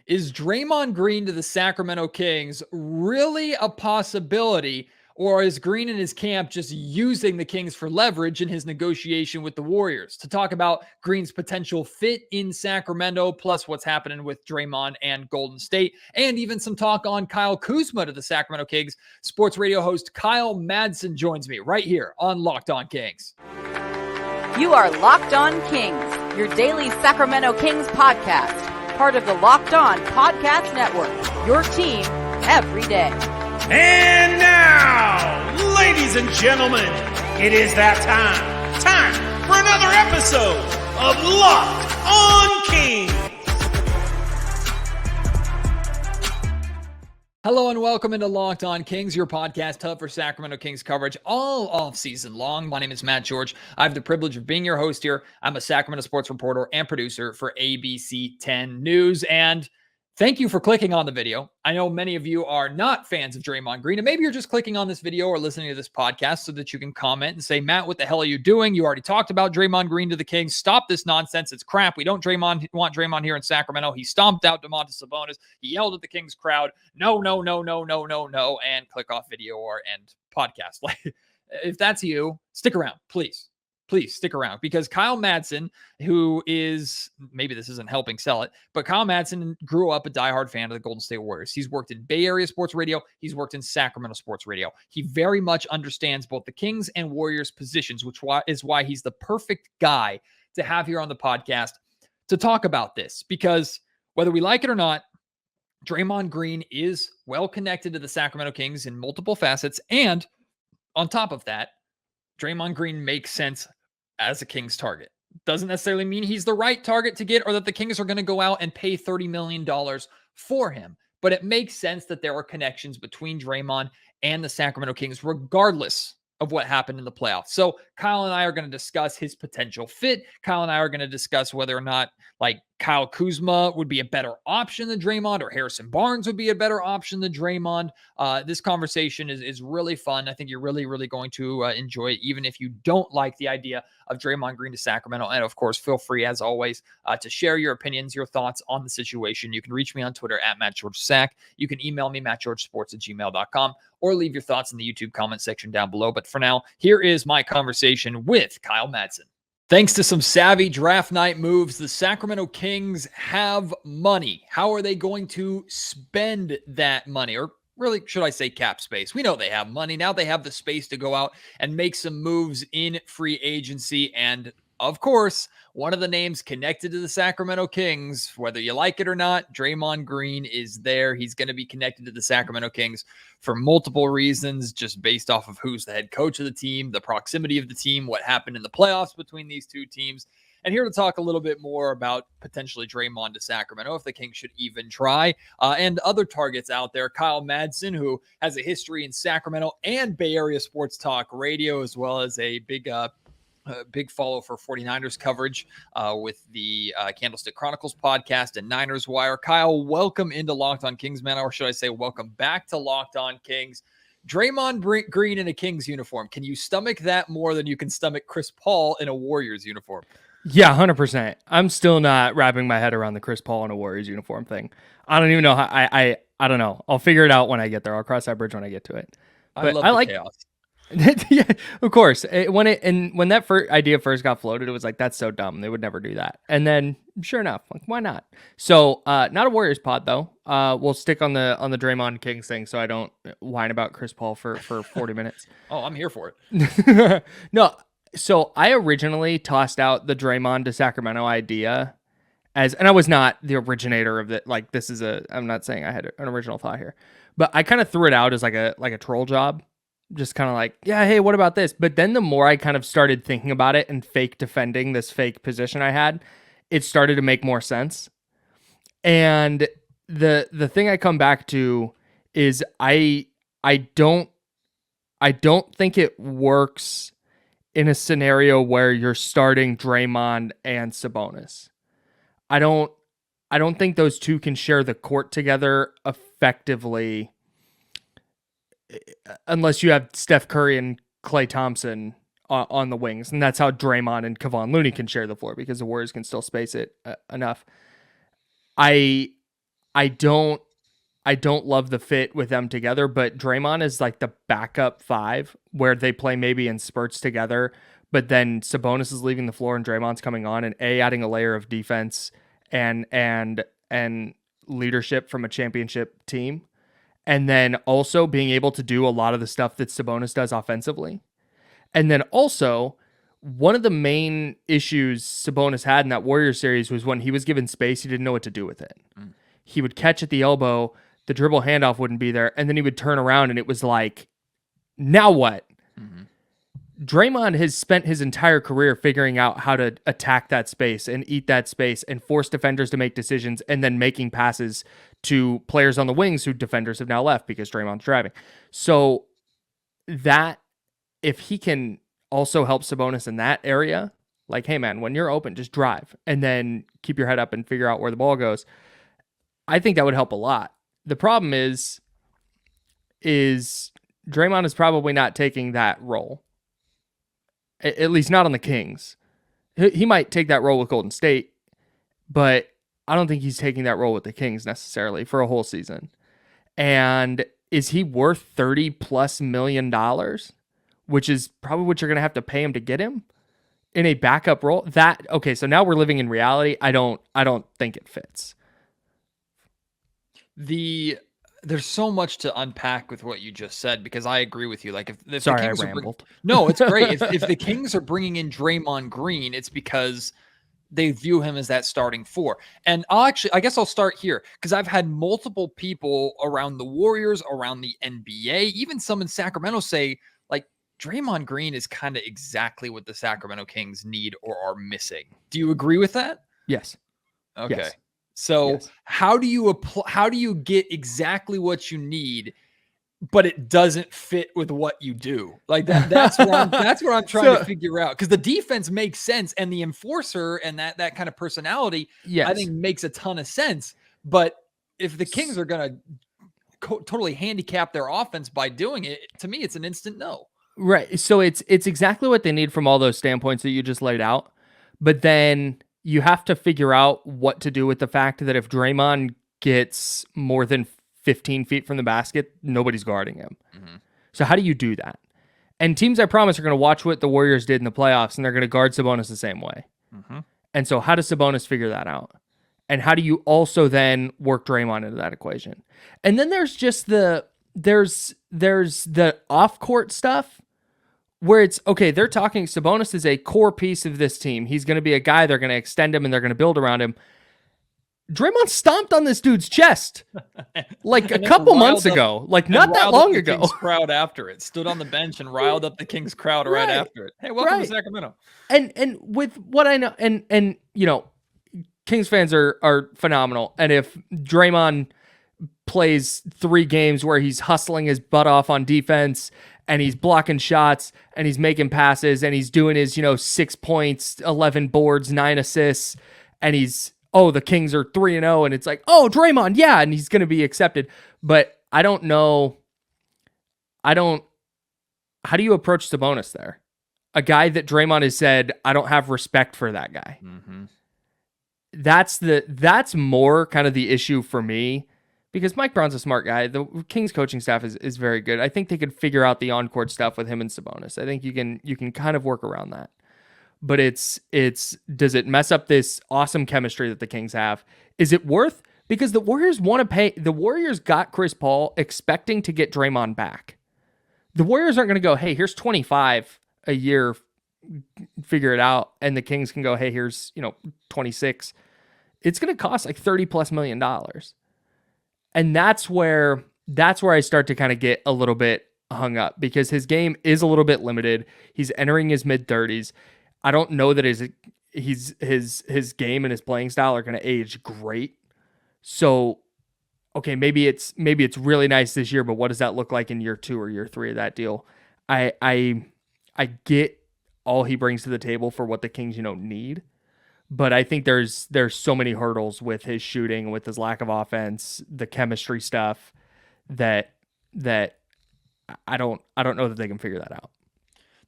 Is Draymond Green to the Sacramento Kings really a possibility, or is Green and his camp just using the Kings for leverage in his negotiation with the Warriors? To talk about Green's potential fit in Sacramento, plus what's happening with Draymond and Golden State, and even some talk on Kyle Kuzma to the Sacramento Kings, sports radio host Kyle Madson joins me right here on Locked On Kings. You are Locked On Kings, your daily Sacramento Kings podcast. Part of the Locked On Podcast Network, your team every day. And now, ladies and gentlemen, it is that time for another episode of Locked On Kings. Hello and welcome into Locked On Kings, your podcast hub for Sacramento Kings coverage all off-season long. My name is Matt George. I have the privilege of being your host here. I'm a Sacramento sports reporter and producer for ABC 10 News. And thank you for clicking on the video. I know many of you are not fans of Draymond Green, and maybe you're just clicking on this video or listening to this podcast so that you can comment and say, Matt, what the hell are you doing? You already talked about Draymond Green to the Kings. Stop this nonsense. It's crap. We don't want Draymond here in Sacramento. He stomped out Domantas Sabonis. He yelled at the Kings crowd, no, and click off video or end podcast. Like, if that's you, stick around, please. Please stick around, because Kyle Madson, who is, maybe this isn't helping sell it, but Kyle Madson grew up a diehard fan of the Golden State Warriors. He's worked in Bay Area sports radio. He's worked in Sacramento sports radio. He very much understands both the Kings and Warriors positions, which is why he's the perfect guy to have here on the podcast to talk about this. Because whether we like it or not, Draymond Green is well connected to the Sacramento Kings in multiple facets. And on top of that, Draymond Green makes sense as a Kings target. Doesn't necessarily mean he's the right target to get or that the Kings are going to go out and pay $30 million for him. But it makes sense that there are connections between Draymond and the Sacramento Kings, regardless of what happened in the playoffs. So Kyle and I are going to discuss his potential fit. Kyle and I are going to discuss whether or not Kyle Kuzma would be a better option than Draymond, or Harrison Barnes would be a better option than Draymond. This conversation is really fun. I think you're really going to enjoy it, even if you don't like the idea of Draymond Green to Sacramento. And of course, feel free, as always, to share your opinions, your thoughts on the situation. You can reach me on Twitter at MattGeorgeSac. You can email me, mattgeorgesports@gmail.com, or leave your thoughts in the YouTube comment section down below. But for now, here is my conversation with Kyle Madson. Thanks to some savvy draft night moves, the Sacramento Kings have money. How are they going to spend that money? Or really, should I say cap space? We know they have money. Now they have the space to go out and make some moves in free agency. And of course, one of the names connected to the Sacramento Kings, whether you like it or not, Draymond Green is there. He's going to be connected to the Sacramento Kings for multiple reasons, just based off of who's the head coach of the team, the proximity of the team, what happened in the playoffs between these two teams. And here to talk a little bit more about potentially Draymond to Sacramento, if the Kings should even try, and other targets out there. Kyle Madson, who has a history in Sacramento and Bay Area sports talk radio, as well as a big follow for 49ers coverage with the Candlestick Chronicles podcast and Niners Wire. Kyle, welcome into Locked On Kings, man. Or should I say welcome back to Locked On Kings. Draymond Green in a Kings uniform. Can you stomach that more than you can stomach Chris Paul in a Warriors uniform? Yeah, 100%. I'm still not wrapping my head around the Chris Paul in a Warriors uniform thing. I don't even know how. I don't know. I'll figure it out when I get there. I'll cross that bridge when I get to it. But I love the chaos. Yeah, of course. When that idea first got floated, it was like, that's so dumb. They would never do that. And then, sure enough, like, why not? So, not a Warriors pod though. We'll stick on the Draymond Kings thing, so I don't whine about Chris Paul for 40 minutes. Oh, I'm here for it. No. So I originally tossed out the Draymond to Sacramento idea and I was not the originator of it. Like, I'm not saying I had an original thought here, but I kind of threw it out as like a troll job. Just kind of like, yeah, hey, what about this? But then the more I kind of started thinking about it and fake defending this fake position I had, it started to make more sense. And the thing I come back to is I don't think it works in a scenario where you're starting Draymond and Sabonis. I don't think those two can share the court together effectively unless you have Steph Curry and Klay Thompson on the wings. And that's how Draymond and Kevon Looney can share the floor, because the Warriors can still space it enough. I I don't love the fit with them together, but Draymond is like the backup 5 where they play maybe in spurts together, but then Sabonis is leaving the floor and Draymond's coming on, and adding a layer of defense and leadership from a championship team. And then also being able to do a lot of the stuff that Sabonis does offensively. And then also, one of the main issues Sabonis had in that Warriors series was when he was given space, he didn't know what to do with it. He would catch at the elbow, the dribble handoff wouldn't be there, and then he would turn around and it was like, now what? Draymond has spent his entire career figuring out how to attack that space and eat that space and force defenders to make decisions and then making passes to players on the wings who defenders have now left because Draymond's driving. So that, if he can also help Sabonis in that area, like, hey man, when you're open, just drive and then keep your head up and figure out where the ball goes, I think that would help a lot. The problem is Draymond is probably not taking that role. At least not on the Kings. He might take that role with Golden State, but I don't think he's taking that role with the Kings necessarily for a whole season. And is he worth $30+ million, which is probably what you're going to have to pay him to get him in a backup role? Okay, so now we're living in reality. I don't think it fits. There's so much to unpack with what you just said, because I agree with you. Like, if Sorry, the Kings I rambled. No, it's great. if the Kings are bringing in Draymond Green, it's because they view him as that starting 4. And I guess I'll start here, because I've had multiple people around the Warriors, around the NBA, even some in Sacramento say, like, Draymond Green is kind of exactly what the Sacramento Kings need or are missing. Do you agree with that? Yes. Okay. Yes. So Yes. how do you get exactly what you need, but it doesn't fit with what you do? Like that's what I'm trying to figure out. Because the defense makes sense, and the enforcer and that kind of personality, Yes. I think makes a ton of sense. But if the Kings are gonna totally handicap their offense by doing it, to me, it's an instant no. Right. So it's exactly what they need from all those standpoints that you just laid out. But then you have to figure out what to do with the fact that if Draymond gets more than 15 feet from the basket, nobody's guarding him. So how do you do that? And teams, I promise, are going to watch what the Warriors did in the playoffs, and they're going to guard Sabonis the same way. And so how does Sabonis figure that out? And how do you also then work Draymond into that equation? And then there's just there's the off-court stuff, where it's, okay, they're talking Sabonis is a core piece of this team. He's going to be a guy, they're going to extend him and they're going to build around him. Draymond stomped on this dude's chest like a couple months ago, like not that long ago. Kings crowd after it, stood on the bench and riled up the Kings crowd right after it. Hey, welcome to Sacramento. And with what I know, and you know, Kings fans are phenomenal. And if Draymond plays 3 games where he's hustling his butt off on defense and he's blocking shots and he's making passes and he's doing his, 6 points, 11 boards, 9 assists, and the Kings are 3-0, and it's like, oh, Draymond, yeah, and he's going to be accepted. But I don't know. How do you approach Sabonis there? A guy that Draymond has said, I don't have respect for that guy. That's more kind of the issue for me. Because Mike Brown's a smart guy. The Kings coaching staff is very good. I think they could figure out the on-court stuff with him and Sabonis. I think you can kind of work around that. But does it mess up this awesome chemistry that the Kings have? Is it worth? Because the Warriors want to pay. The Warriors got Chris Paul expecting to get Draymond back. The Warriors aren't going to go, hey, here's 25 a year, figure it out, and the Kings can go, hey, here's 26. It's going to cost like $30+ million. And that's where I start to kind of get a little bit hung up, because his game is a little bit limited. He's entering his mid-30s. I don't know that his game and his playing style are going to age great. So, okay, maybe it's really nice this year, but what does that look like in year 2 or year 3 of that deal? I get all he brings to the table for what the Kings need. But I think there's so many hurdles with his shooting, with his lack of offense, the chemistry stuff, that I don't know that they can figure that out.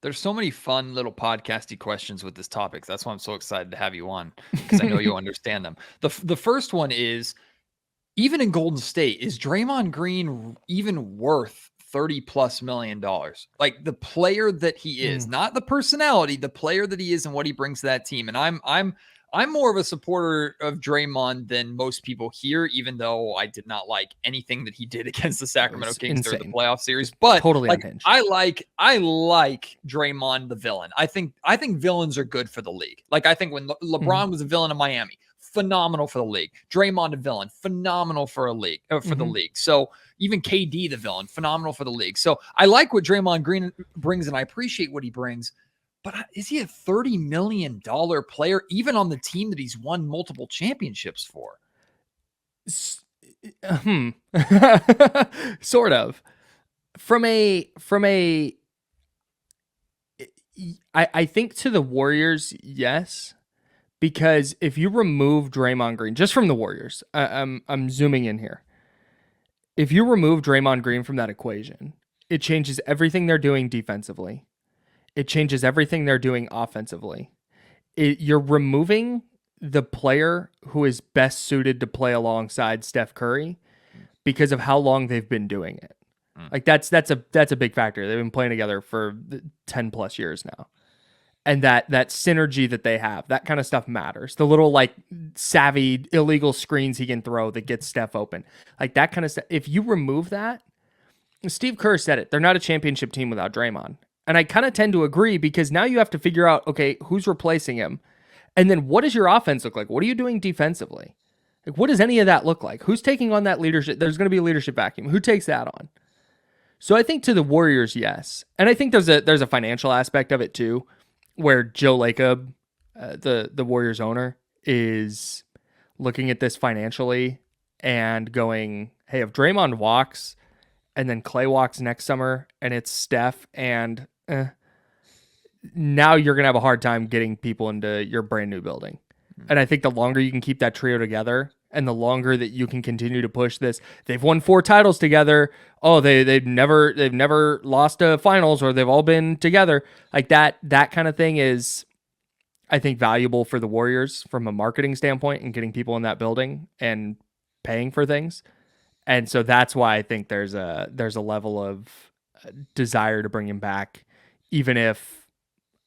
There's so many fun little podcasty questions with this topic. That's why I'm so excited to have you on, because I know you understand them. The first one is, even in Golden State, is Draymond Green even worth $30+ million? Like the player that he is, not the personality, the player that he is and what he brings to that team. And I'm more of a supporter of Draymond than most people here, even though I did not like anything that he did against the Sacramento Kings during the playoff series. But totally like, unhinged. I like Draymond the villain. I think villains are good for the league. Like I think when LeBron was a villain in Miami, phenomenal for the league. Draymond a villain, phenomenal for the league. So even KD the villain, phenomenal for the league. So I like what Draymond Green brings, and I appreciate what he brings. But is he a $30 million player, even on the team that he's won multiple championships for? Sort of. I think to the Warriors, yes. Because if you remove Draymond Green, just from the Warriors, I'm zooming in here. If you remove Draymond Green from that equation, it changes everything they're doing defensively. It changes everything they're doing offensively. You're removing the player who is best suited to play alongside Steph Curry because of how long they've been doing it. Like that's a big factor. They've been playing together for 10 plus years now. And that synergy that they have, that kind of stuff matters. The little like savvy illegal screens he can throw that gets Steph open. Like that kind of stuff. If you remove that, Steve Kerr said it, they're not a championship team without Draymond. And I kind of tend to agree because now you have to figure out, okay, who's replacing him? And then what does your offense look like? What are you doing defensively? Like, what does any of that look like? Who's taking on that leadership? There's going to be a leadership vacuum. Who takes that on? So I think to the Warriors, yes. And I think there's a financial aspect of it too, where Joe Lacob, the Warriors owner, is looking at this financially and going, hey, if Draymond walks and then Clay walks next summer and it's Steph and now you're going to have a hard time getting people into your brand new building. And I think the longer you can keep that trio together and the longer that you can continue to push this, they've won 4 titles together. Oh, they've never lost a finals, or they've all been together. Like that kind of thing is, I think, valuable for the Warriors from a marketing standpoint and getting people in that building and paying for things. And so that's why I think there's a level of desire to bring him back, even if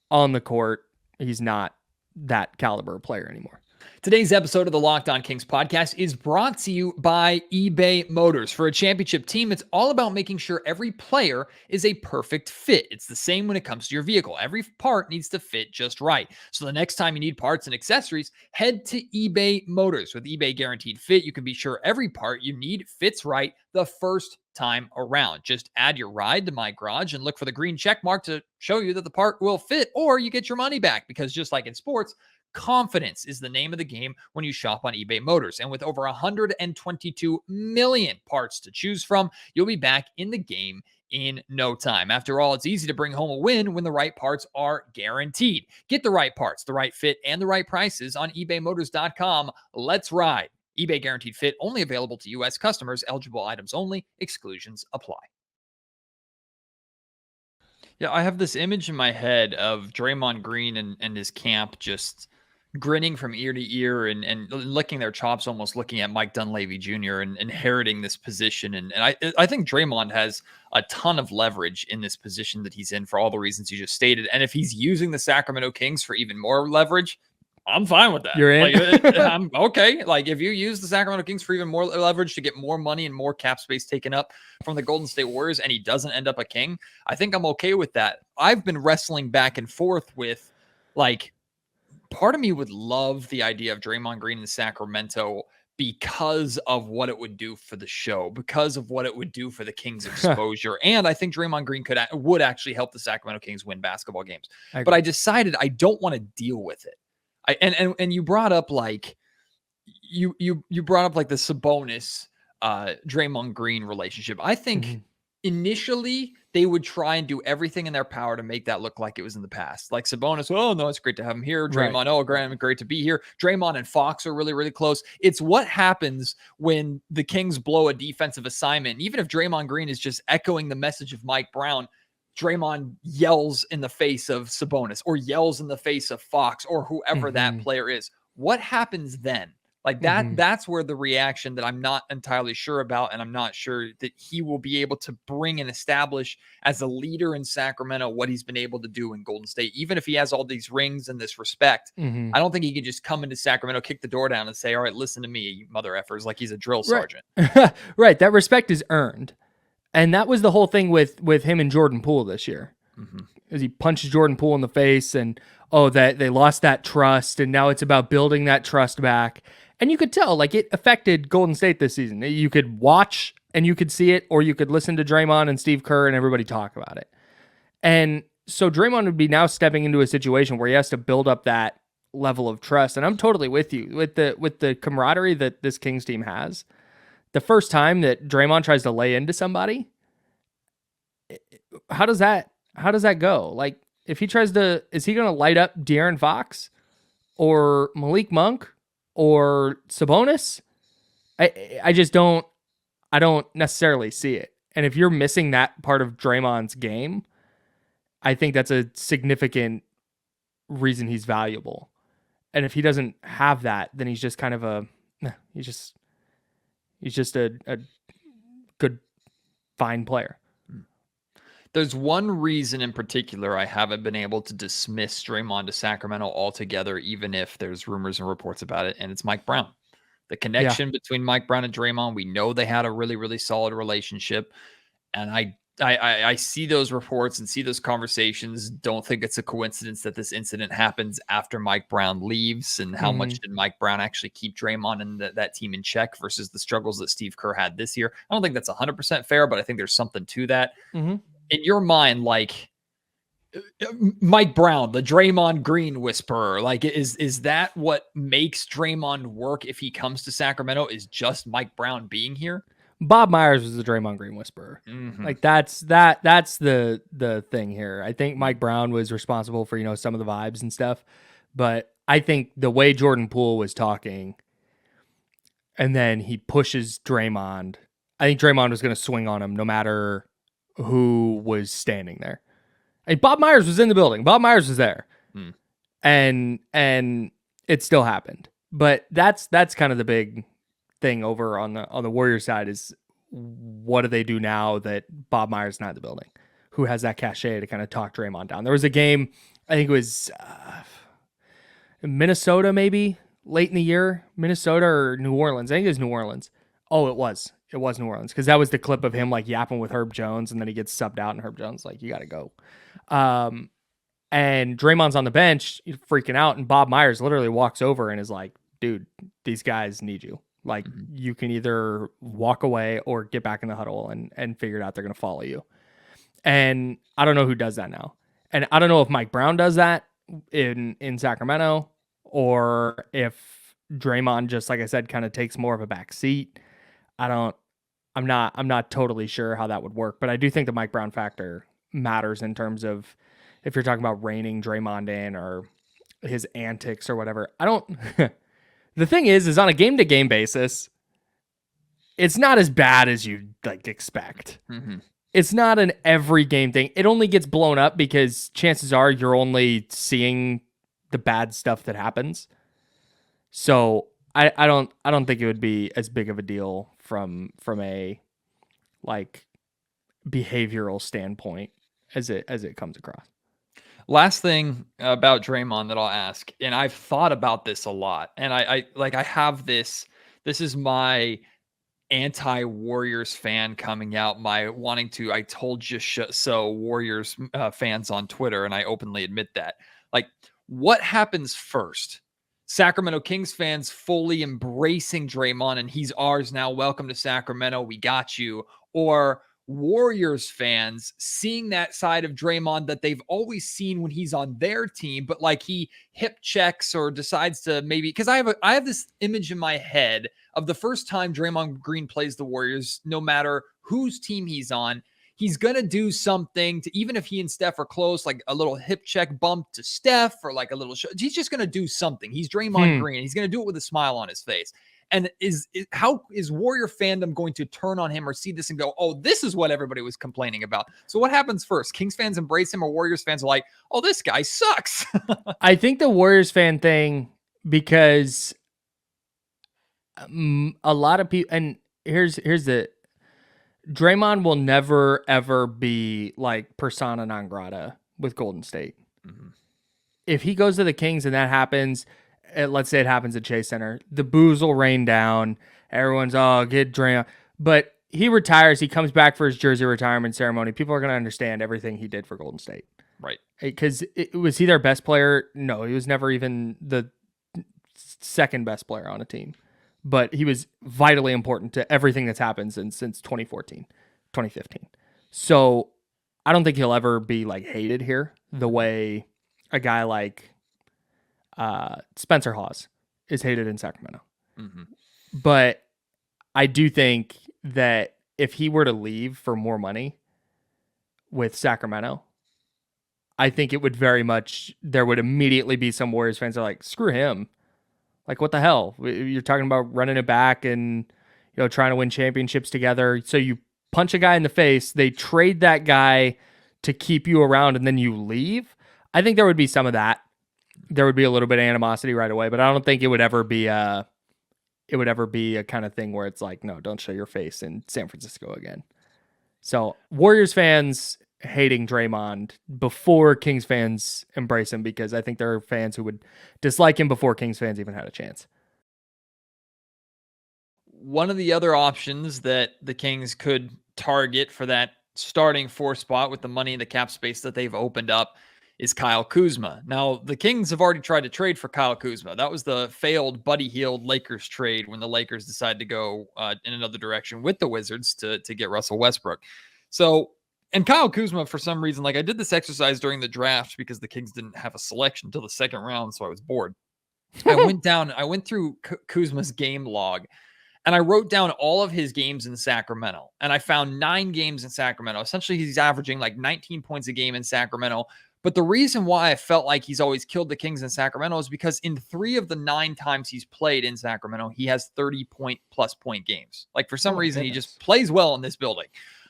on the court he's not that caliber of player anymore. Today's episode of the Locked On Kings podcast is brought to you by eBay Motors. For a championship team, it's all about making sure every player is a perfect fit. It's the same when it comes to your vehicle. Every part needs to fit just right. So the next time you need parts and accessories, head to eBay Motors. With eBay Guaranteed Fit, you can be sure every part you need fits right the first time around. Just add your ride to My Garage and look for the green check mark to show you that the part will fit, or you get your money back, because just like in sports, confidence is the name of the game when you shop on eBay Motors. And with over 122 million parts to choose from, you'll be back in the game in no time. After all, it's easy to bring home a win when the right parts are guaranteed. Get the right parts, the right fit, and the right prices on ebaymotors.com. Let's ride. eBay Guaranteed Fit, only available to U.S. customers. Eligible items only. Exclusions apply. Yeah, I have this image in my head of Draymond Green and his camp just grinning from ear to ear and licking their chops, almost looking at Mike Dunleavy Jr. and inheriting this position. And I think Draymond has a ton of leverage in this position that he's in for all the reasons you just stated. And if he's using the Sacramento Kings for even more leverage, I'm fine with that. You're in? Like, I'm okay. Like, if you use the Sacramento Kings for even more leverage to get more money and more cap space taken up from the Golden State Warriors, and he doesn't end up a King, I think I'm okay with that. I've been wrestling back and forth with, like, part of me would love the idea of Draymond Green in Sacramento because of what it would do for the show, because of what it would do for the Kings' exposure. And I think Draymond Green would actually help the Sacramento Kings win basketball games. But I decided I don't want to deal with it. And you brought up like you brought up like the Sabonis Draymond Green relationship. I think initially they would try and do everything in their power to make that look like it was in the past. Like Sabonis, oh no, it's great to have him here. Draymond, oh great to be here. Draymond and Fox are really, really close. It's what happens when the Kings blow a defensive assignment. Even if Draymond Green is just echoing the message of Mike Brown, Draymond yells in the face of Sabonis or yells in the face of Fox or whoever that player is. What happens then? Like that's where the reaction that I'm not entirely sure about, and I'm not sure that he will be able to bring and establish as a leader in Sacramento what he's been able to do in Golden State. Even if he has all these rings and this respect, I don't think he can just come into Sacramento, kick the door down and say, all right, listen to me, you mother effers, like he's a drill sergeant. Right. That respect is earned. And that was the whole thing with him and Jordan Poole this year. As he punches Jordan Poole in the face and, that they lost that trust, and now it's about building that trust back. And you could tell, like, it affected Golden State this season. You could watch and you could see it, or you could listen to Draymond and Steve Kerr and everybody talk about it. And so Draymond would be now stepping into a situation where he has to build up that level of trust. And I'm totally with you with the camaraderie that this Kings team has. The first time that Draymond tries to lay into somebody, how does that go? Like, if he tries to, is he going to light up De'Aaron Fox or Malik Monk or Sabonis? I just don't necessarily see it. And if you're missing that part of Draymond's game, I think that's a significant reason he's valuable. And if he doesn't have that, then he's just kind of he's just a good, fine player. There's one reason in particular I haven't been able to dismiss Draymond to Sacramento altogether, even if there's rumors and reports about it, and it's Mike Brown. The connection between Mike Brown and Draymond, we know they had a really, really solid relationship, and I see those reports and see those conversations. Don't think it's a coincidence that this incident happens after Mike Brown leaves, and how much did Mike Brown actually keep Draymond and that team in check versus the struggles that Steve Kerr had this year. I don't think that's 100% fair, but I think there's something to that. In your mind, like, Mike Brown, the Draymond Green whisperer, like, is that what makes Draymond work if he comes to Sacramento, is just Mike Brown being here? Bob Myers was the Draymond Green whisperer. Like, that's the thing here. I think Mike Brown was responsible for, some of the vibes and stuff, but I think the way Jordan Poole was talking, and then he pushes Draymond, I think Draymond was going to swing on him no matter who was standing there. And Bob Myers was in the building. Bob Myers was there. And it still happened. But that's kind of the big thing over on the Warriors side, is what do they do now that Bob Myers is not in the building? Who has that cachet to kind of talk Draymond down? There was a game, I think it was Minnesota, maybe late in the year, Minnesota or New Orleans. I think it was New Orleans. Oh, it was New Orleans, because that was the clip of him like yapping with Herb Jones, and then he gets subbed out, and Herb Jones like, you got to go. And Draymond's on the bench freaking out, and Bob Myers literally walks over and is like, dude, these guys need you. Like, you can either walk away or get back in the huddle and figure it out. They're going to follow you. And I don't know who does that now. And I don't know if Mike Brown does that in Sacramento, or if Draymond just, like I said, kind of takes more of a back seat. I'm not totally sure how that would work, but I do think the Mike Brown factor matters in terms of if you're talking about reining Draymond in or his antics or whatever. The thing is on a game-to-game basis, it's not as bad as you'd like expect. It's not an every game thing. It only gets blown up because chances are you're only seeing the bad stuff that happens. So I don't think it would be as big of a deal from a like behavioral standpoint as it comes across. Last thing about Draymond that I'll ask, and I've thought about this a lot, and I have this is my anti-Warriors fan coming out, my wanting to, I told you so Warriors fans on Twitter, and I openly admit that. Like, what happens first? Sacramento Kings fans fully embracing Draymond, and he's ours now. Welcome to Sacramento. We got you. Or Warriors fans seeing that side of Draymond that they've always seen when he's on their team, but like he hip checks or decides to maybe, because I have this image in my head of the first time Draymond Green plays the Warriors, no matter whose team he's on, he's going to do something to, even if he and Steph are close, like a little hip check bump to Steph or like a little, he's just going to do something. He's Draymond Green. He's going to do it with a smile on his face. And how is Warrior fandom going to turn on him or see this and go, oh, this is what everybody was complaining about? So what happens first? Kings fans embrace him, or Warriors fans are like, oh, this guy sucks? I think the Warriors fan thing, because A lot of people, and here's the Draymond will never ever be like persona non grata with Golden State. Mm-hmm. If he goes to the Kings and that happens, let's say it happens at Chase Center, the boos will rain down. Everyone's, oh, get Draymond. But he retires. He comes back for his jersey retirement ceremony. People are going to understand everything he did for Golden State. Right. Because was he their best player? No, he was never even the second best player on a team. But he was vitally important to everything that's happened since 2014, 2015. So I don't think he'll ever be like hated here the way a guy like Spencer Hawes is hated in Sacramento. Mm-hmm. But I do think that if he were to leave for more money with Sacramento, I think it would there would immediately be some Warriors fans that are like, screw him. Like, what the hell? You're talking about running it back and, trying to win championships together. So you punch a guy in the face, they trade that guy to keep you around, and then you leave. I think there would be some of that. There would be a little bit of animosity right away, but I don't think it would ever be a kind of thing where it's like, no, don't show your face in San Francisco again. So Warriors fans hating Draymond before Kings fans embrace him, because I think there are fans who would dislike him before Kings fans even had a chance. One of the other options that the Kings could target for that starting 4 spot with the money in the cap space that they've opened up is Kyle Kuzma. Now, the Kings have already tried to trade for Kyle Kuzma. That was the failed Buddy Hield Lakers trade when the Lakers decided to go in another direction with the Wizards to get Russell Westbrook. So, and Kyle Kuzma, for some reason, like I did this exercise during the draft because the Kings didn't have a selection until the second round, so I was bored. I went through Kuzma's game log, and I wrote down all of his games in Sacramento, and I found 9 games in Sacramento. Essentially, he's averaging like 19 points a game in Sacramento. But the reason why I felt like he's always killed the Kings in Sacramento is because in 3 of the 9 times he's played in Sacramento, he has 30-plus point games. Like, for some reason, he just plays well in this building.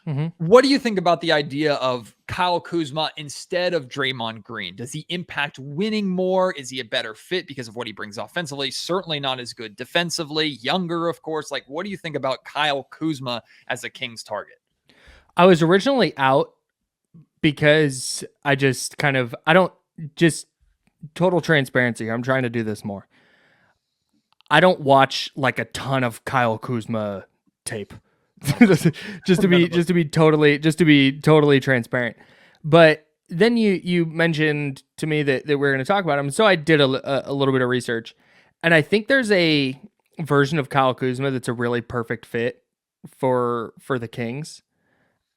Mm-hmm. What do you think about the idea of Kyle Kuzma instead of Draymond Green? Does he impact winning more? Is he a better fit because of what he brings offensively? Certainly not as good defensively. Younger, of course. Like, what do you think about Kyle Kuzma as a Kings target? I was originally out because total transparency. I'm trying to do this more. I don't watch like a ton of Kyle Kuzma tape. just to be totally transparent. But then you mentioned to me that we're going to talk about him. So I did a little bit of research, and I think there's a version of Kyle Kuzma that's a really perfect fit for the Kings.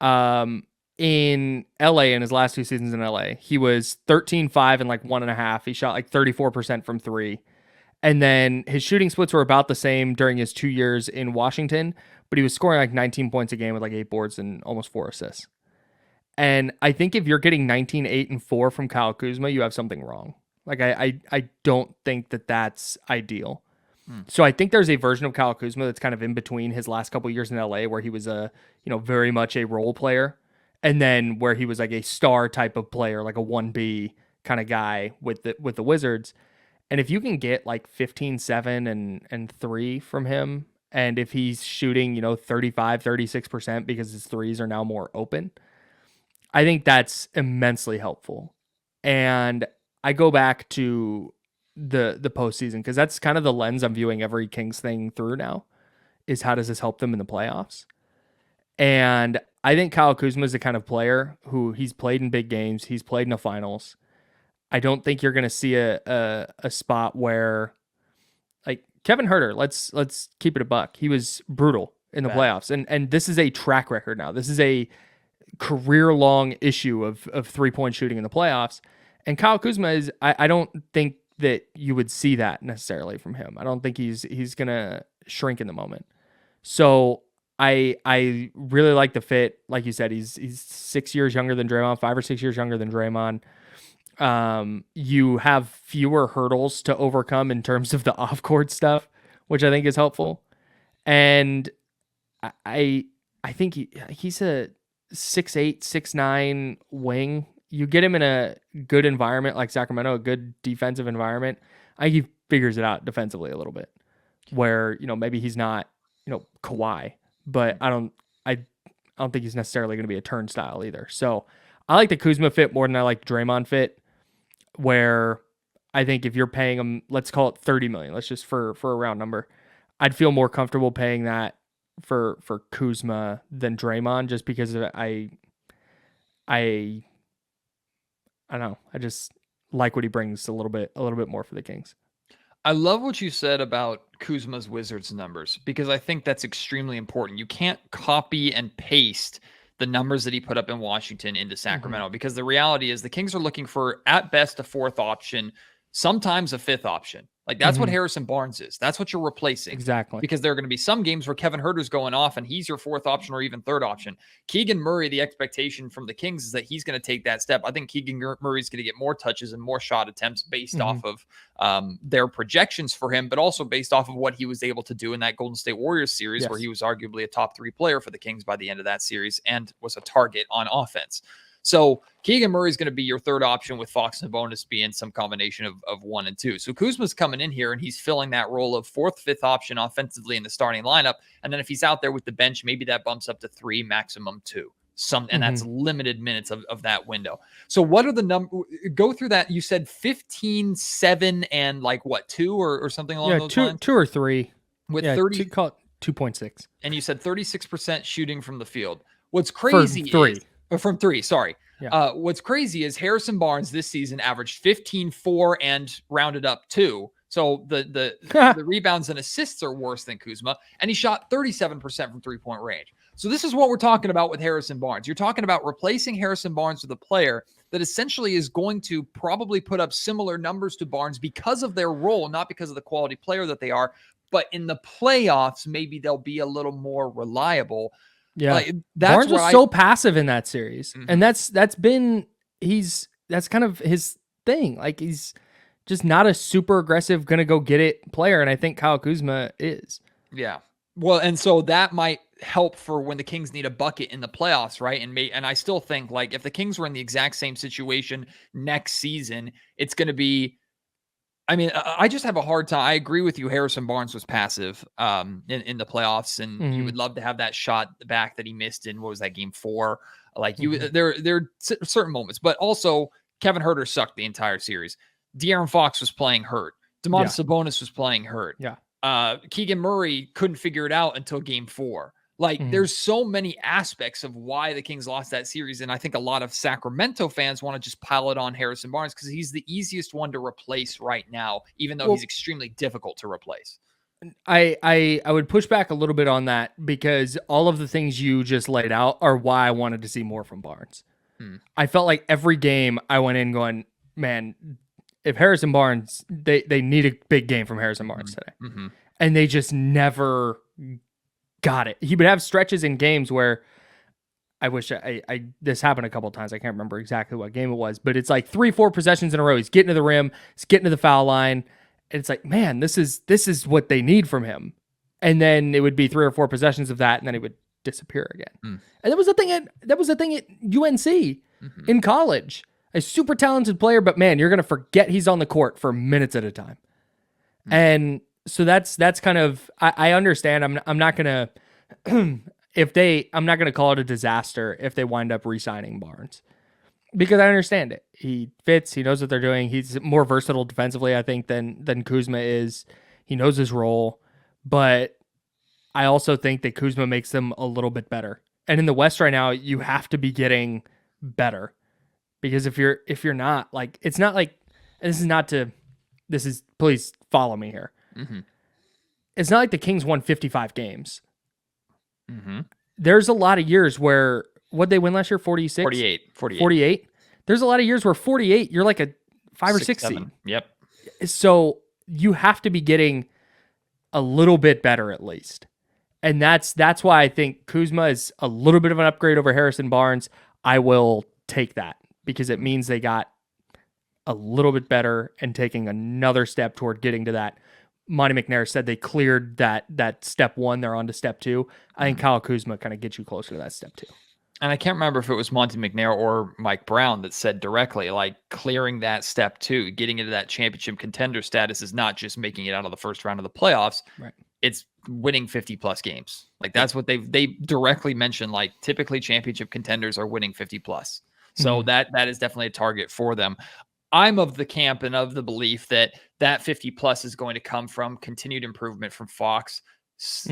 In LA, in his last 2 seasons in LA, he was 13-5 and like 1.5. He shot like 34% from 3. And then his shooting splits were about the same during his 2 years in Washington, but he was scoring like 19 points a game with like 8 boards and almost 4 assists. And I think if you're getting 19, 8, and 4 from Kyle Kuzma, you have something wrong. Like, I don't think that that's ideal. So I think there's a version of Kyle Kuzma that's kind of in between his last couple of years in LA, where he was very much a role player, and then where he was like a star type of player, like a 1B kind of guy with the Wizards. And if you can get like 15, 7, and 3 from him, and if he's shooting, 35, 36% because his threes are now more open, I think that's immensely helpful. And I go back to the postseason, because that's kind of the lens I'm viewing every Kings thing through now, is how does this help them in the playoffs? And I think Kyle Kuzma is the kind of player who he's played in big games. He's played in the finals. I don't think you're going to see a spot where, like Kevin Huerter, let's keep it a buck. He was brutal in the playoffs. And this is a track record now. This is a career-long issue of 3-point shooting in the playoffs. And Kyle Kuzma is, I don't think that you would see that necessarily from him. I don't think he's going to shrink in the moment. So I really like the fit. Like you said, he's 6 years younger than Draymond, 5 or 6 years younger than Draymond. You have fewer hurdles to overcome in terms of the off-court stuff, which I think is helpful. And I think he's a 6'8", 6'9" wing. You get him in a good environment like Sacramento, a good defensive environment, I think he figures it out defensively a little bit. where, maybe he's not, Kawhi, but I don't think he's necessarily going to be a turnstile either. So I like the Kuzma fit more than I like Draymond fit, where I think if you're paying him, let's call it $30 million, let's just for a round number, I'd feel more comfortable paying that for Kuzma than Draymond, just because I don't know. I just like what he brings a little bit more for the Kings. I love what you said about Kuzma's Wizards numbers, because I think that's extremely important. You can't copy and paste the numbers that he put up in Washington into Sacramento, because the reality is the Kings are looking for, at best, a fourth option, sometimes a fifth option. Like, that's what Harrison Barnes is. That's what you're replacing. Exactly. Because there are going to be some games where Kevin Huerter's going off and he's your fourth option or even third option. Keegan Murray, the expectation from the Kings is that he's going to take that step. I think Keegan Murray's going to get more touches and more shot attempts based off of their projections for him, but also based off of what he was able to do in that Golden State Warriors series, where he was arguably a top 3 player for the Kings by the end of that series and was a target on offense. So Keegan Murray is going to be your third option, with Fox and Sabonis being some combination of 1 and 2. So Kuzma's coming in here and he's filling that role of fourth, fifth option offensively in the starting lineup. And then if he's out there with the bench, maybe that bumps up to 3, maximum 2. And that's limited minutes of that window. So what are the numbers? Go through that. You said 15, 7, and 2 or something along those lines? 2 or 3. With 30, call it 2.6. And you said 36% shooting from the field. What's crazy from 3, sorry. Yeah. What's crazy is Harrison Barnes this season averaged 15, 4, and rounded up 2. So the rebounds and assists are worse than Kuzma, and he shot 37% from 3-point range. So this is what we're talking about with Harrison Barnes. You're talking about replacing Harrison Barnes with a player that essentially is going to probably put up similar numbers to Barnes because of their role, not because of the quality player that they are. But in the playoffs, maybe they'll be a little more reliable. Yeah, Barnes was so passive in that series, and that's kind of his thing. Like, he's just not a super aggressive, gonna go get it player, and I think Kyle Kuzma is. Yeah, well, and so that might help for when the Kings need a bucket in the playoffs, right? And I still think, like, if the Kings were in the exact same situation next season, it's going to be. I mean, I just have a hard time. I agree with you. Harrison Barnes was passive in the playoffs, and you would love to have that shot back that he missed in, what was that, game 4? Like, there are certain moments, but also Kevin Huerter sucked the entire series. De'Aaron Fox was playing hurt. Domantas Sabonis was playing hurt. Yeah. Keegan Murray couldn't figure it out until game 4. Like, there's so many aspects of why the Kings lost that series. And I think a lot of Sacramento fans want to just pile it on Harrison Barnes because he's the easiest one to replace right now, even though he's extremely difficult to replace. I would push back a little bit on that, because all of the things you just laid out are why I wanted to see more from Barnes. I felt like every game I went in going, man, if Harrison Barnes, they need a big game from Harrison Barnes today. And they just never got it. He would have stretches in games where I wish this happened a couple of times. I can't remember exactly what game it was, but it's like 3-4 possessions in a row. He's getting to the rim, he's getting to the foul line. And it's like, man, this is what they need from him. And then it would be 3 or 4 possessions of that, and then he would disappear again. And that was the thing at UNC in college. A super talented player, but man, you're gonna forget he's on the court for minutes at a time. And so that's kind of, I understand. I'm not gonna I'm not gonna call it a disaster if they wind up re-signing Barnes, because I understand it. He fits. He knows what they're doing. He's more versatile defensively, I think, than Kuzma is. He knows his role, but I also think that Kuzma makes them a little bit better. And in the West right now, you have to be getting better, because if you're not, like, it's not like, and please follow me here. It's not like the Kings won 55 games. There's a lot of years where, what'd they win last year? 46? 48. There's a lot of years where 48, you're like a 5 or 6 seed. Yep. So you have to be getting a little bit better at least. And that's why I think Kuzma is a little bit of an upgrade over Harrison Barnes. I will take that, because it means they got a little bit better and taking another step toward getting to that. Monty McNair said they cleared that step 1. They're on to step 2. I think Kyle Kuzma kind of gets you closer to that step 2. And I can't remember if it was Monty McNair or Mike Brown that said directly, like, clearing that step 2, getting into that championship contender status is not just making it out of the first round of the playoffs. Right. It's winning 50 plus games. Like, that's what they directly mentioned. Like, typically championship contenders are winning 50 plus. So that is definitely a target for them. I'm of the camp and of the belief that 50 plus is going to come from continued improvement from Fox,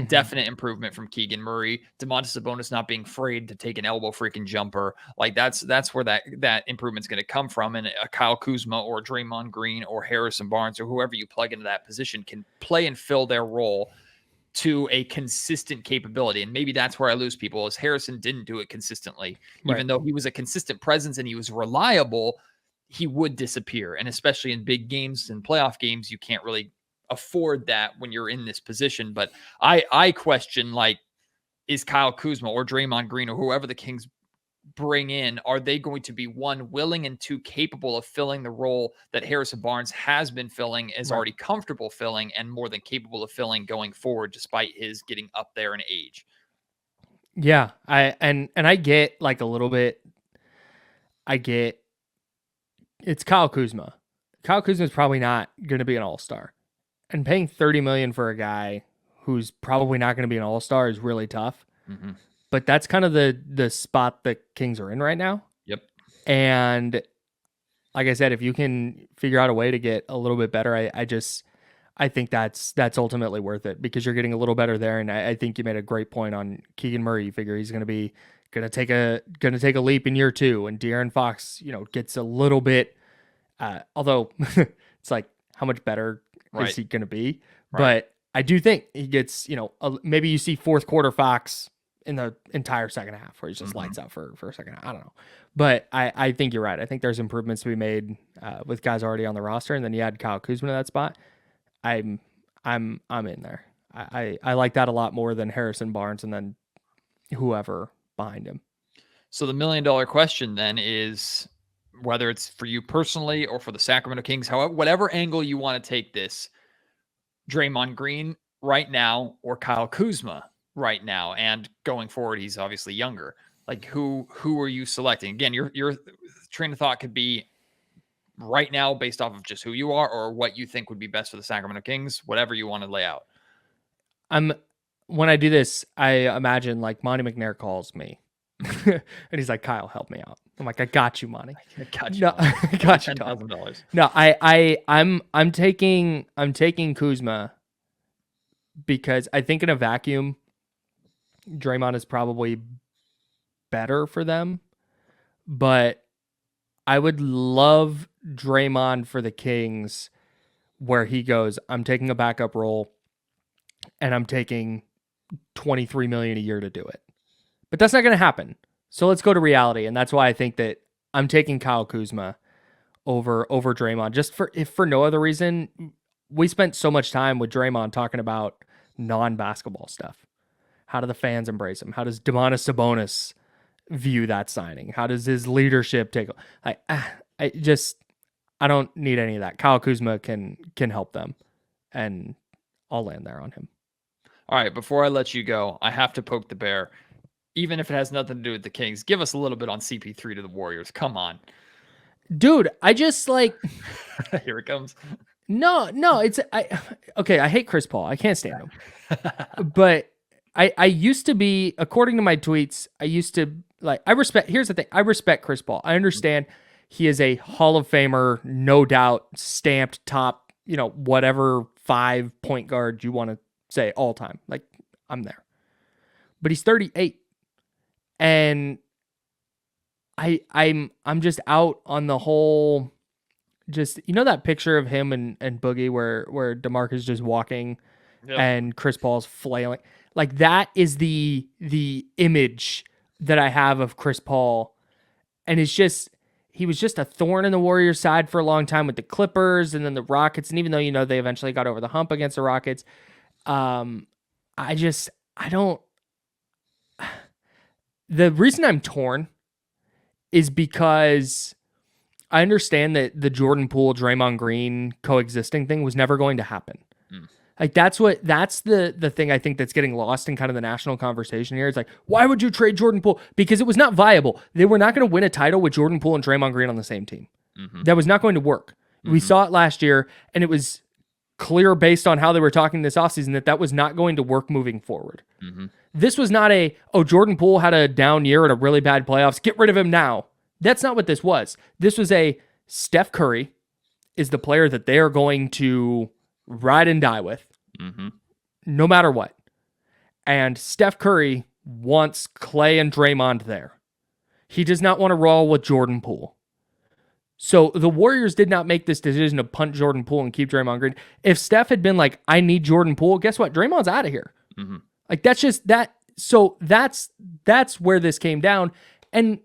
definite improvement from Keegan Murray, Domantas Sabonis not being afraid to take an elbow freaking jumper. Like, that's where that improvement's going to come from. And a Kyle Kuzma or Draymond Green or Harrison Barnes or whoever you plug into that position can play and fill their role to a consistent capability. And maybe that's where I lose people, is Harrison didn't do it consistently. Even though he was a consistent presence and he was reliable, he would disappear. And especially in big games and playoff games, you can't really afford that when you're in this position. But I question, like, is Kyle Kuzma or Draymond Green or whoever the Kings bring in, are they going to be, one, willing, and two, capable of filling the role that Harrison Barnes has been filling, is already comfortable filling, and more than capable of filling going forward, despite his getting up there in age? Yeah, I get, like, a little bit. I get it's Kyle Kuzma. Kyle Kuzma is probably not going to be an all-star, and paying $30 million for a guy who's probably not going to be an all-star is really tough. But that's kind of the spot the Kings are in right now. Yep. And like I said, if you can figure out a way to get a little bit better, I think that's ultimately worth it, because you're getting a little better there. And I think you made a great point on Keegan Murray. You figure he's going to take a leap in year 2, and De'Aaron Fox, gets a little bit. Although it's like, how much better is he going to be? But I do think he gets, maybe you see fourth quarter Fox in the entire second half where he's just lights out for a second half. I don't know. But I think you're right. I think there's improvements to be made with guys already on the roster. And then you add Kyle Kuzma to that spot. I'm in there. I like that a lot more than Harrison Barnes and then whoever behind him. So the $1 million question then is, whether it's for you personally or for the Sacramento Kings, however, whatever angle you want to take this, Draymond Green right now or Kyle Kuzma right now, and going forward, he's obviously younger. Like, who are you selecting? Again, your train of thought could be right now based off of just who you are or what you think would be best for the Sacramento Kings, whatever you want to lay out. When I do this, I imagine, like, Monty McNair calls me and he's like, "Kyle, help me out." I'm like, "I got you, Monty. I got you. No, I got you, $10,000. No, I'm taking Kuzma, because I think in a vacuum, Draymond is probably better for them, but I would love Draymond for the Kings, where he goes, I'm taking a backup role and I'm taking $23 million a year to do it. But that's not going to happen. So let's go to reality. And that's why I think that I'm taking Kyle Kuzma over Draymond, just if for no other reason. We spent so much time with Draymond talking about non-basketball stuff. How do the fans embrace him? How does Domantas Sabonis view that signing? How does his leadership take? I don't need any of that. Kyle Kuzma can help them, and I'll land there on him. All right, before I let you go, I have to poke the bear. Even if it has nothing to do with the Kings, give us a little bit on CP3 to the Warriors. Come on. Dude, I just, like... Here it comes. No, I hate Chris Paul. I can't stand him. But I used to be, according to my tweets, here's the thing. I respect Chris Paul. I understand he is a Hall of Famer, no doubt, stamped top, whatever 5 point guard you want to say all time. Like, I'm there. But he's 38. And I'm just out on the whole, just, that picture of him and Boogie where DeMarcus is just walking and Chris Paul's flailing. Like, that is the image that I have of Chris Paul. And it's just, he was just a thorn in the Warriors' side for a long time with the Clippers and then the Rockets. And even though, they eventually got over the hump against the Rockets, the reason I'm torn is because I understand that the Jordan Poole, Draymond Green coexisting thing was never going to happen. Like that's the thing I think that's getting lost in kind of the national conversation here. It's like, why would you trade Jordan Poole? Because it was not viable. They were not going to win a title with Jordan Poole and Draymond Green on the same team. That was not going to work. We saw it last year, and it was clear based on how they were talking this offseason that was not going to work moving forward. This was not Jordan Poole had a down year at a really bad playoffs. Get rid of him now. That's not what this was. This was Steph Curry is the player that they are going to ride and die with, no matter what. And Steph Curry wants Clay and Draymond there. He does not want to roll with Jordan Poole. So the Warriors did not make this decision to punt Jordan Poole and keep Draymond Green. If Steph had been like, I need Jordan Poole, guess what? Draymond's out of here. Like that's just that. So that's where this came down. And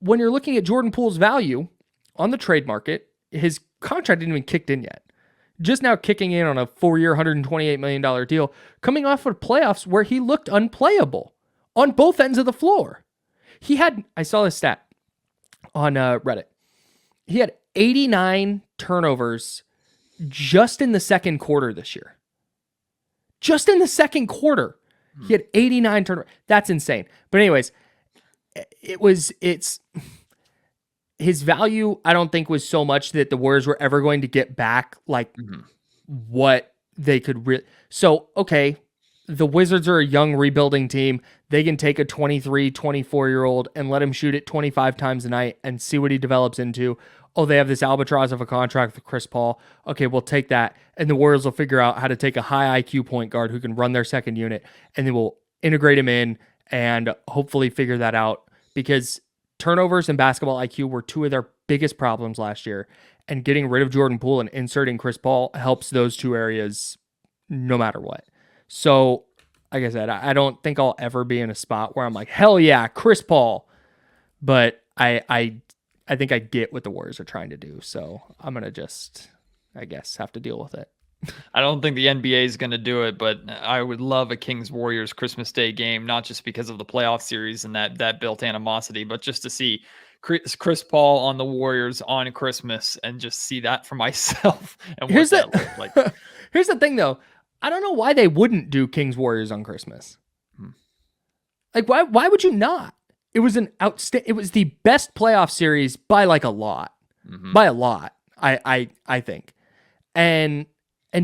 when you're looking at Jordan Poole's value on the trade market, his contract didn't even kicked in yet. Just now kicking in on a 4-year, $128 million deal, coming off of playoffs where he looked unplayable on both ends of the floor. I saw this stat on Reddit. He had 89 turnovers just in the second quarter this year. Just in the second quarter, he had 89 turnovers. That's insane. But anyways, it's his value, I don't think was so much that the Warriors were ever going to get back like what they could So, okay, the Wizards are a young rebuilding team. They can take a 23, 24-year-old and let him shoot it 25 times a night and see what he develops into. Oh, they have this albatross of a contract with Chris Paul. Okay, we'll take that. And the Warriors will figure out how to take a high IQ point guard who can run their second unit, and then we'll integrate him in and hopefully figure that out, because turnovers and basketball IQ were two of their biggest problems last year, and getting rid of Jordan Poole and inserting Chris Paul helps those two areas no matter what. So, like I said, I don't think I'll ever be in a spot where I'm like, hell yeah, Chris Paul. But I think I get what the Warriors are trying to do. So I'm going to just, I guess, have to deal with it. I don't think the NBA is going to do it, but I would love a Kings-Warriors Christmas Day game, not just because of the playoff series and that built animosity, but just to see Chris Paul on the Warriors on Christmas and just see that for myself. And Here's what that looked like. Here's the thing, though. I don't know why they wouldn't do Kings-Warriors on Christmas. Like, why would you not? It was it was the best playoff series by like a lot. By a lot, I think. And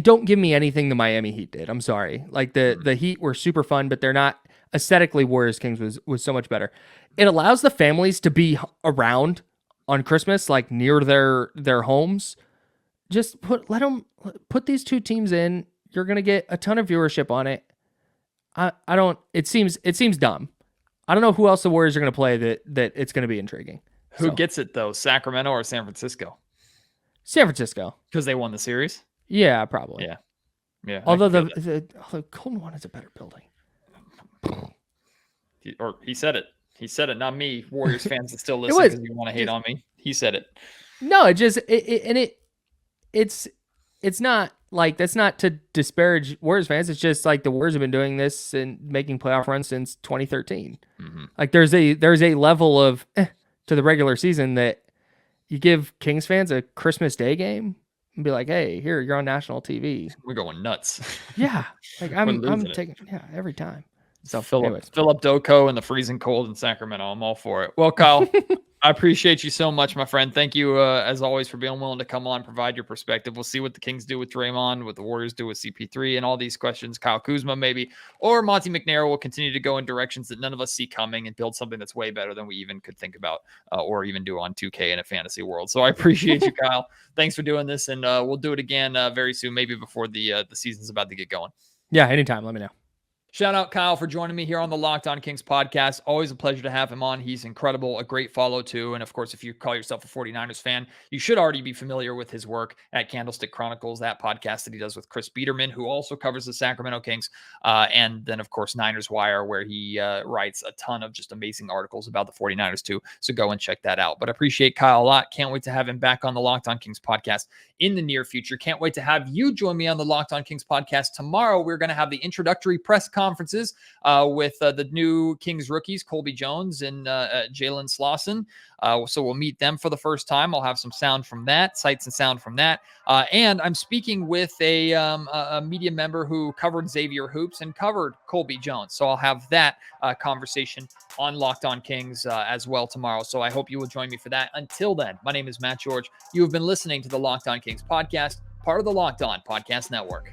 don't give me anything the Miami Heat did. I'm sorry. Like the Heat were super fun, but they're not aesthetically. Warriors Kings was so much better. It allows the families to be around on Christmas, like near their homes. Just let them put these two teams in. You're gonna get a ton of viewership on it. It seems dumb. I don't know who else the Warriors are gonna play that it's gonna be intriguing. Who gets it though? Sacramento or San Francisco? San Francisco, because they won the series. Yeah, probably. Yeah. Although the Golden One is a better building. He said it. He said it, not me. Warriors fans that still listen because you want to hate on me. He said it. No, it's not like, that's not to disparage Warriors fans. It's just like the Warriors have been doing this and making playoff runs since 2013. Like there's a level of to the regular season that you give Kings fans a Christmas Day game and be like, hey, here, you're on national TV. We're going nuts. Yeah. Like I'm taking every time. So Philip Doko in the freezing cold in Sacramento. I'm all for it. Well, Kyle, I appreciate you so much, my friend. Thank you, as always, for being willing to come on, provide your perspective. We'll see what the Kings do with Draymond, what the Warriors do with CP3, and all these questions. Kyle Kuzma, maybe, or Monty McNair will continue to go in directions that none of us see coming and build something that's way better than we even could think about or even do on 2K in a fantasy world. So I appreciate you, Kyle. Thanks for doing this, and we'll do it again very soon, maybe before the season's about to get going. Yeah, anytime. Let me know. Shout out Kyle for joining me here on the Locked On Kings podcast. Always a pleasure to have him on. He's incredible, a great follow too. And of course, if you call yourself a 49ers fan, you should already be familiar with his work at Candlestick Chronicles, that podcast that he does with Chris Biederman, who also covers the Sacramento Kings. And then of course, Niners Wire, where he writes a ton of just amazing articles about the 49ers too. So go and check that out. But I appreciate Kyle a lot. Can't wait to have him back on the Locked On Kings podcast in the near future. Can't wait to have you join me on the Locked On Kings podcast tomorrow. We're going to have the introductory press conference conferences with the new Kings rookies, Colby Jones and Jalen Slauson. So we'll meet them for the first time. I'll have some sound from that, sights and sound from that. And I'm speaking with a media member who covered Xavier Hoops and covered Colby Jones. So I'll have that conversation on Locked On Kings as well tomorrow. So I hope you will join me for that. Until then, my name is Matt George. You have been listening to the Locked On Kings podcast, part of the Locked On Podcast Network.